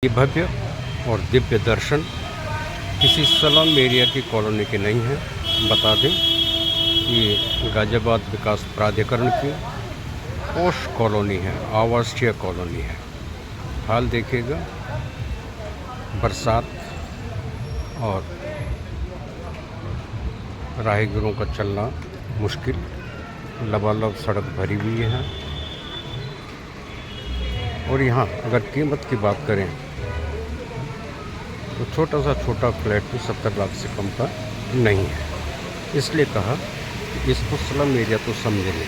ये भव्य और दिव्य दर्शन किसी स्लम एरिया की कॉलोनी के नहीं है। बता दें ये गाजियाबाद विकास प्राधिकरण की पोश कॉलोनी है, आवासीय कॉलोनी है। हाल देखिएगा, बरसात और राहगीरों का चलना मुश्किल, लबालब सड़क भरी हुई है। और यहाँ अगर कीमत की बात करें तो छोटा फ्लैट भी 70 लाख से कम का नहीं है। इसलिए कहा कि इसको स्लम एरिया तो समझेंगे।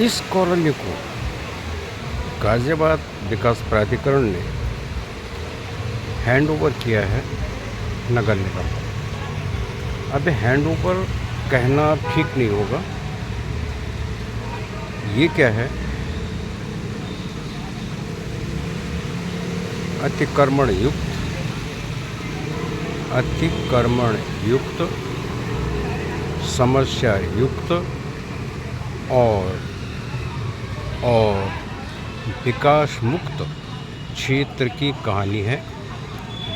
इस कॉलोनी को गाजियाबाद विकास प्राधिकरण ने हैंड ओवर किया है नगर निगम। अब हैंड ओवर कहना ठीक नहीं होगा। ये क्या है, अतिक्रमण युक्त, समस्या युक्त और विकास मुक्त क्षेत्र की कहानी है,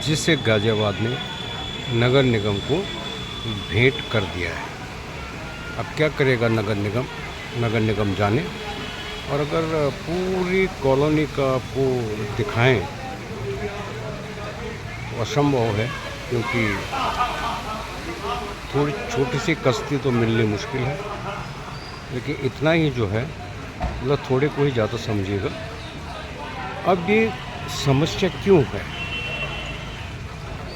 जिसे गाजियाबाद ने नगर निगम को भेंट कर दिया है। अब क्या करेगा नगर निगम जाने। और अगर पूरी कॉलोनी का आपको दिखाएं तो असंभव है, क्योंकि थोड़ी छोटी सी कश्ती तो मिलनी मुश्किल है। लेकिन इतना ही जो है, मतलब थोड़े को ही ज़्यादा समझिएगा। अब ये समस्या क्यों है?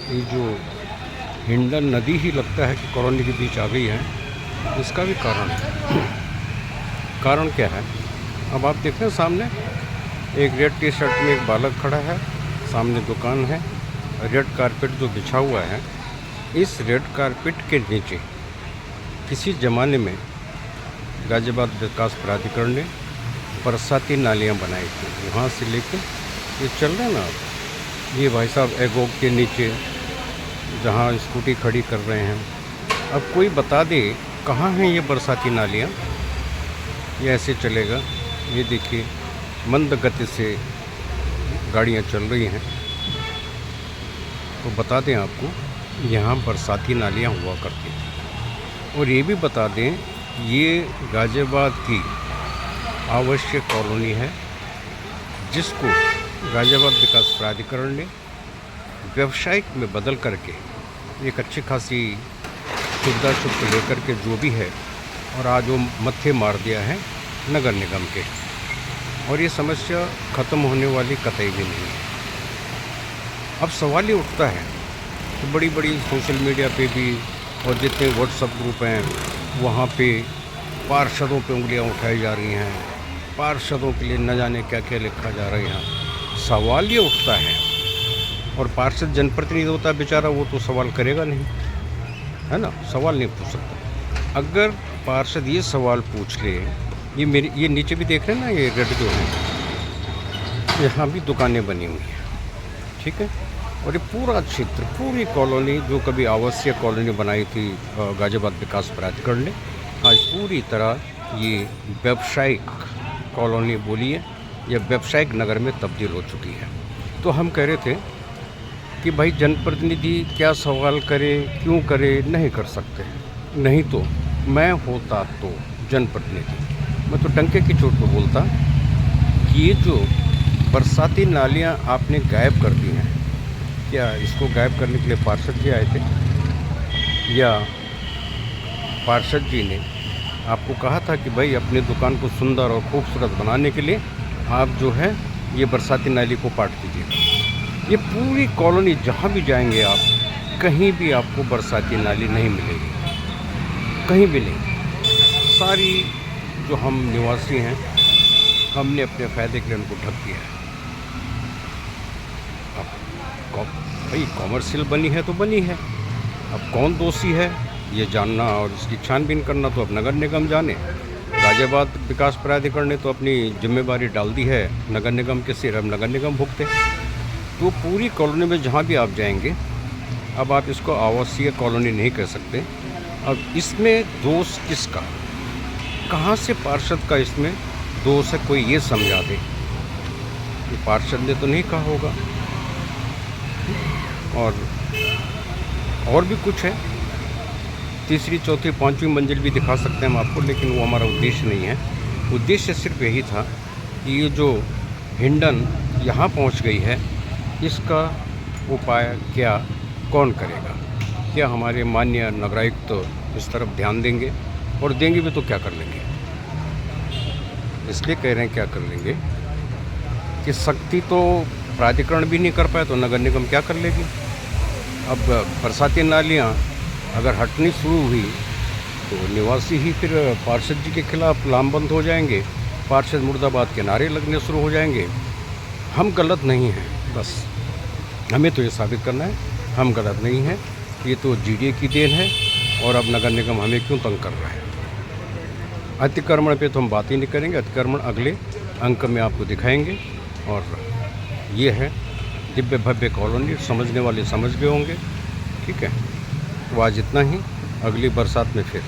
ये जो हिंडन नदी ही लगता है कि कॉलोनी के बीच आ गई है, इसका भी कारण है। कारण क्या है? अब आप देख रहे हैं सामने एक रेड टी शर्ट में एक बालक खड़ा है, सामने दुकान है, रेड कारपेट जो बिछा हुआ है। इस रेड कारपेट के नीचे किसी ज़माने में गाजियाबाद विकास प्राधिकरण ने बरसाती नालियाँ बनाई थी। वहाँ से लेकर ये चल रहे हैं ना आप, ये भाई साहब एगोग के नीचे जहाँ स्कूटी खड़ी कर रहे हैं। अब कोई बता दे कहाँ हैं ये बरसाती नालियाँ? ये ऐसे चलेगा। ये देखिए, मंद गति से गाड़ियाँ चल रही हैं। तो बता दें आपको, यहाँ बरसाती नालियाँ हुआ करती थी। और ये भी बता दें, ये गाजियाबाद की आवासीय कॉलोनी है, जिसको गाजियाबाद विकास प्राधिकरण ने व्यावसायिक में बदल करके एक अच्छी खासी सुविधा शुल्क लेकर के जो भी है, और आज वो मत्थे मार दिया है नगर निगम के। और ये समस्या ख़त्म होने वाली कतई भी नहीं है। अब सवाल ये उठता है कि बड़ी सोशल मीडिया पे भी और जितने व्हाट्सएप ग्रुप हैं वहाँ पे पार्षदों पे उंगलियाँ उठाई जा रही हैं। पार्षदों के लिए न जाने क्या क्या लिखा जा रहा है यहाँ। सवाल ये उठता है, और पार्षद जनप्रतिनिधि होता है बेचारा, वो तो सवाल करेगा नहीं, है ना, सवाल नहीं पूछ सकता। अगर पार्षद ये सवाल पूछ ले, ये नीचे भी देख रहे हैं ना, ये रेड जो है, यहाँ भी दुकानें बनी हुई हैं, ठीक है। और ये पूरा क्षेत्र, पूरी कॉलोनी जो कभी आवासीय कॉलोनी बनाई थी गाजियाबाद विकास प्राधिकरण ने, आज पूरी तरह ये व्यावसायिक कॉलोनी बोलिए या व्यावसायिक नगर में तब्दील हो चुकी है। तो हम कह रहे थे कि भाई जनप्रतिनिधि क्या सवाल करे, क्यों करे? नहीं कर सकते। नहीं तो मैं होता तो जनप्रतिनिधि, मैं तो टंके की चोट पर बोलता कि ये जो बरसाती नालियाँ आपने गायब कर दी हैं, क्या इसको गायब करने के लिए पार्षद जी आए थे? या पार्षद जी ने आपको कहा था कि भाई अपनी दुकान को सुंदर और खूबसूरत बनाने के लिए आप जो है ये बरसाती नाली को पाट दीजिएगा? ये पूरी कॉलोनी जहाँ भी जाएंगे आप, कहीं भी आपको बरसाती नाली नहीं मिलेगी, कहीं भी नहीं। सारी जो हम निवासी हैं, हमने अपने फ़ायदे के लिए उनको ढक दिया है। अब भाई कॉमर्शियल बनी है तो बनी है, अब कौन दोषी है ये जानना और इसकी छानबीन करना तो अब नगर निगम जाने। गाजियाबाद विकास प्राधिकरण ने तो अपनी जिम्मेवारी डाल दी है नगर निगम के सिर, अब नगर निगम भुगते। तो पूरी कॉलोनी में जहाँ भी आप जाएंगे, अब आप इसको आवासीय कॉलोनी नहीं कह सकते। अब इसमें दोष किसका, कहाँ से पार्षद का इसमें दोष है, कोई ये समझा दे। पार्षद ने तो नहीं कहा होगा। और भी कुछ है, तीसरी चौथी पांचवी मंजिल भी दिखा सकते हैं हम आपको, लेकिन वो हमारा उद्देश्य नहीं है। उद्देश्य सिर्फ यही था कि ये जो हिंडन यहाँ पहुँच गई है, इसका उपाय क्या कौन करेगा? क्या हमारे माननीय नगरायुक्त तो इस तरफ ध्यान देंगे? और देंगे भी तो क्या कर लेंगे? इसलिए कह रहे हैं क्या कर लेंगे कि सख्ती तो प्राधिकरण भी नहीं कर पाए तो नगर निगम क्या कर लेगी? अब बरसाती नालियाँ अगर हटनी शुरू हुई तो निवासी ही फिर पार्षद जी के खिलाफ लामबंद हो जाएंगे, पार्षद मुर्दाबाद के नारे लगने शुरू हो जाएंगे। हम गलत नहीं हैं, बस हमें तो ये साबित करना है हम गलत नहीं हैं। ये तो जीडीए की देन है और अब नगर निगम हमें क्यों तंग कर रहा है? अतिक्रमण पे तो हम बात ही नहीं करेंगे, अतिक्रमण अगले अंक में आपको दिखाएंगे। और ये है दिव्य भव्य कॉलोनी, समझने वाले समझ गए होंगे। ठीक है, तो आज इतना ही, अगली बरसात में फिर